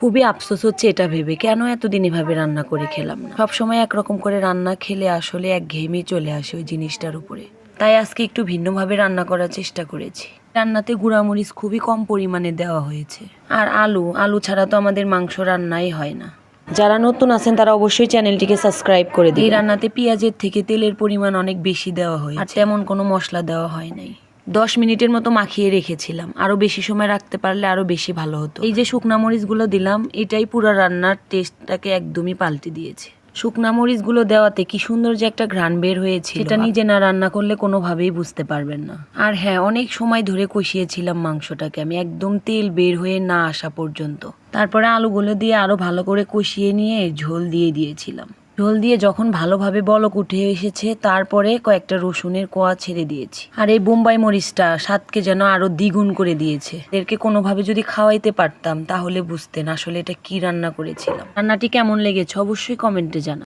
খুবই আফসোস হচ্ছে এটা ভেবে, কেন এতদিন এভাবে রান্না করে খেলাম না। সবসময় একরকম করে রান্না খেলে আসলে একঘেয়েমি চলে আসে ওই জিনিসটার উপরে। তাই আজকে একটু ভিন্নভাবে রান্না করার চেষ্টা করেছি। রান্নাতে গুঁড়ামরিচ খুবই কম পরিমাণে দেওয়া হয়েছে। আর আলু ছাড়া তো আমাদের মাংস রান্নাই হয় না। যারা নতুন আছেন তারা অবশ্যই চ্যানেলটিকে সাবস্ক্রাইব করে দিন। এই রান্নাতে পেঁয়াজের থেকে তেলের পরিমাণ অনেক বেশি দেওয়া হয়েছে, আর তেমন কোনো মশলা দেওয়া হয় নাই। 10 মিনিটের মতো মাখিয়ে রেখেছিলাম, আরো বেশি সময় রাখতে পারলে আরো বেশি ভালো হতো। এই যে শুকনা মরিচগুলো দিলাম, এটাই পুরো রান্নার টেস্টটাকে একদমই পাল্টে দিয়েছে। শুকনা মরিচগুলো দেওয়াতে কি সুন্দর যে একটা ঘ্রাণ বের হয়েছে, এটা নিজে না রান্না করলে কোনোভাবেই বুঝতে পারবেন না। আর হ্যাঁ, অনেক সময় ধরে কষিয়েছিলাম মাংসটাকে আমি, একদম তেল বের হয়ে না আসা পর্যন্ত। তারপরে আলুগুলো দিয়ে আরো ভালো করে কষিয়ে নিয়ে ঝোল দিয়ে দিয়েছিলাম। ঝোল দিয়ে যখন ভালোভাবে বলক উঠে এসেছে, তারপরে কয়েকটা রসুনের কোয়া ছেড়ে দিয়েছি। আর এই বোম্বাই মরিচটা স্বাদকে যেন আরো দ্বিগুণ করে দিয়েছে। এদেরকে কোনোভাবে যদি খাওয়াইতে পারতাম তাহলে বুঝতেন আসলে এটা কি রান্না করেছিলাম। রান্নাটি কেমন লেগেছে অবশ্যই কমেন্টে জানান।